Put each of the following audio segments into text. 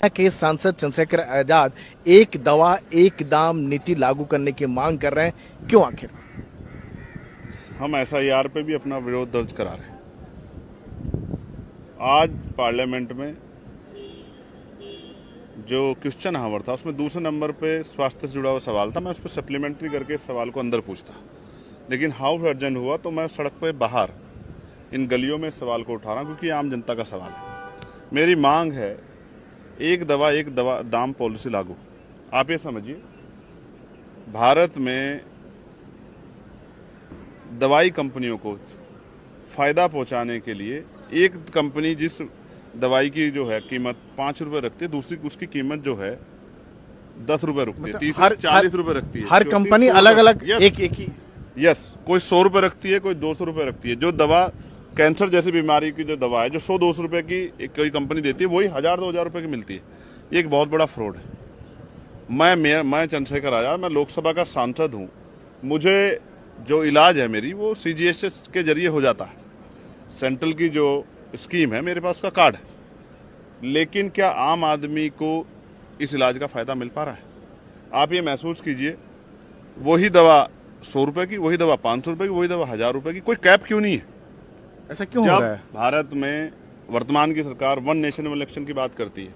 के सांसद चंद्रशेखर आजाद एक दवा एक दाम नीति लागू करने की मांग कर रहे हैं, क्यों आखिर? हम SIR पे भी अपना विरोध दर्ज करा रहे हैं। आज पार्लियामेंट में जो क्वेश्चन आवर था उसमें दूसरे नंबर पे स्वास्थ्य से जुड़ा हुआ सवाल था। मैं उस पर सप्लीमेंट्री करके इस सवाल को अंदर पूछता, लेकिन हाउस अर्जेंट हुआ तो मैं सड़क पे बाहर इन गलियों में सवाल को उठा रहा हूँ, क्योंकि आम जनता का सवाल है। मेरी मांग है एक दवा दाम पॉलिसी लागू। आप ये समझिए, भारत में दवाई कंपनियों को फायदा पहुंचाने के लिए एक कंपनी जिस दवाई की जो है कीमत 5 रुपए रखती है, दूसरी उसकी कीमत जो है 10 रुपए रखती है, तीसरी 40 रुपए रखती है। हर कंपनी अलग अलग एक ही कोई 100 रुपए रखती है, कोई 200 रुपए रखती है। जो दवा कैंसर जैसी बीमारी की जो दवा है जो 100-200 रुपए की कोई कंपनी देती है, वही 1000-2000 रुपए की मिलती है। ये एक बहुत बड़ा फ्रॉड है। मैं चंद्रशेखर आजाद, मैं लोकसभा का सांसद हूँ। मुझे जो इलाज है मेरी वो CGHS के जरिए हो जाता है। सेंट्रल की जो स्कीम है मेरे पास उसका कार्ड है, लेकिन क्या आम आदमी को इस इलाज का फायदा मिल पा रहा है? आप ये महसूस कीजिए, वही दवा 100 रुपए की, वही दवा 500 रुपए की, वही दवा 1000 रुपए की, कोई कैप क्यों नहीं है? ऐसा क्यों हो रहा है? भारत में वर्तमान की सरकार वन नेशन वन इलेक्शन की बात करती है,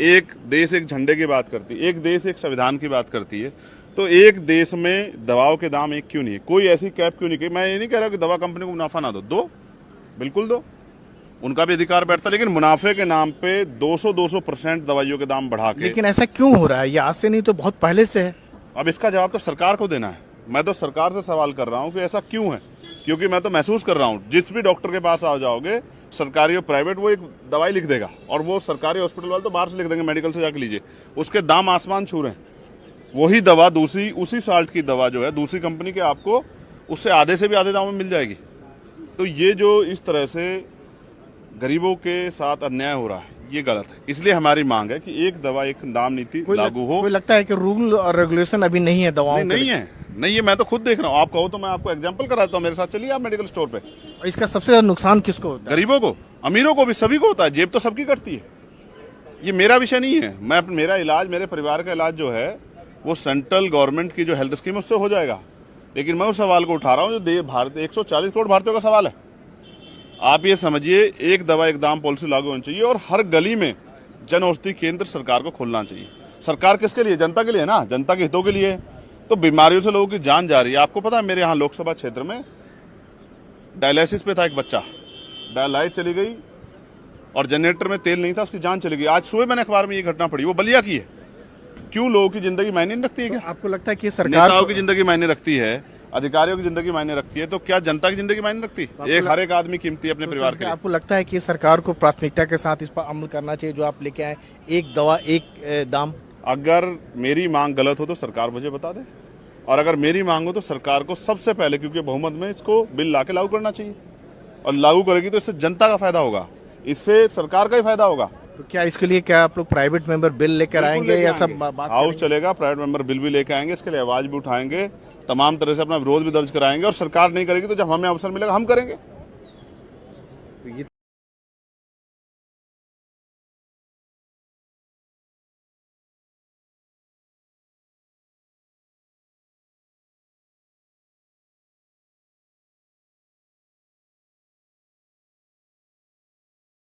एक देश एक झंडे की बात करती है, एक देश एक संविधान की बात करती है, तो एक देश में दवाओं के दाम एक क्यों नहीं है? कोई ऐसी कैप क्यों नहीं की? मैं ये नहीं कह रहा कि दवा कंपनी को मुनाफा ना दो, बिल्कुल दो, उनका भी अधिकार बैठता, लेकिन मुनाफे के नाम पे 200% दवाइयों के दाम बढ़ा के। लेकिन ऐसा क्यों हो रहा है? ये आज से नहीं तो बहुत पहले से है। अब इसका जवाब तो सरकार को देना है। मैं तो सरकार से सवाल कर रहा हूं कि ऐसा क्यों है, क्योंकि मैं तो महसूस कर रहा हूं, जिस भी डॉक्टर के पास आ जाओगे, सरकारी और प्राइवेट, वो एक दवाई लिख देगा और वो सरकारी हॉस्पिटल वाले तो बाहर से लिख देंगे, मेडिकल से जाके लीजिए, उसके दाम आसमान छू रहे हैं। वही दवा दूसरी उसी साल्ट की दवा जो है दूसरी कंपनी के आपको उससे आधे से भी आधे दाम में मिल जाएगी। तो ये जो इस तरह से गरीबों के साथ अन्याय हो रहा है, ये गलत है। इसलिए हमारी मांग है कि एक दवा एक दाम नीति लागू हो। कोई लगता है कि रूल और रेगुलेशन अभी नहीं है दवाओं नहीं है, मैं तो खुद देख रहा हूँ। आप कहो तो मैं आपको एग्जांपल कराता हूँ, मेरे साथ चलिए आप मेडिकल स्टोर पे। इसका सबसे ज्यादा नुकसान किसको होता है? गरीबों को, अमीरों को भी, सभी को होता है। जेब तो सबकी कटती है। ये मेरा विषय नहीं है। मेरा इलाज, मेरे परिवार का इलाज जो है वो सेंट्रल गवर्नमेंट की जो हेल्थ स्कीम उससे हो जाएगा, लेकिन मैं उस सवाल को उठा रहा हूँ जो भारत 140 करोड़ भारतीयों का सवाल है। आप ये समझिए, एक दवा एक दाम पॉलिसी लागू होनी चाहिए और हर गली में जन औषधि केंद्र सरकार को खोलना चाहिए। सरकार किसके लिए? जनता के लिए ना, जनता के हितों के लिए। तो बीमारियों से लोगों की जान जा रही है। आपको पता है, मेरे यहाँ लोकसभा क्षेत्र में डायलिसिस पे था एक बच्चा, लाइट चली गई और जनरेटर में तेल नहीं था, उसकी जान चली गई। आज सुबह मैंने अखबार में ये घटना पढ़ी, वो बलिया की है। क्यों? लोगों की जिंदगी मायने नहीं रखती है क्या? तो आपको लगता है कि सरकार, नेताओं की जिंदगी मायने रखती है, अधिकारियों की जिंदगी मायने रखती है, तो क्या जनता की जिंदगी मायने रखती है? हर एक आदमी कीमती है अपने परिवार के लिए। आपको लगता है कि सरकार को प्राथमिकता के साथ इस पर अमल करना चाहिए जो आप लेके आए, एक दवा एक दाम? अगर मेरी मांग गलत हो तो सरकार मुझे बता दे, और अगर मेरी मांग हो तो सरकार को सबसे पहले, क्योंकि बहुमत में, इसको बिल लाके लागू करना चाहिए। और लागू करेगी तो इससे जनता का फायदा होगा, इससे सरकार का ही फायदा होगा। तो क्या इसके लिए क्या आप लोग प्राइवेट मेंबर बिल लेकर आएंगे या सब बात हाउस चलेगा, प्राइवेट मेंबर बिल भी लेके आएंगे, इसके लिए आवाज भी उठाएंगे, तमाम तरह से अपना विरोध भी दर्ज कराएंगे, और सरकार नहीं करेगी तो जब हमें अवसर मिलेगा हम करेंगे।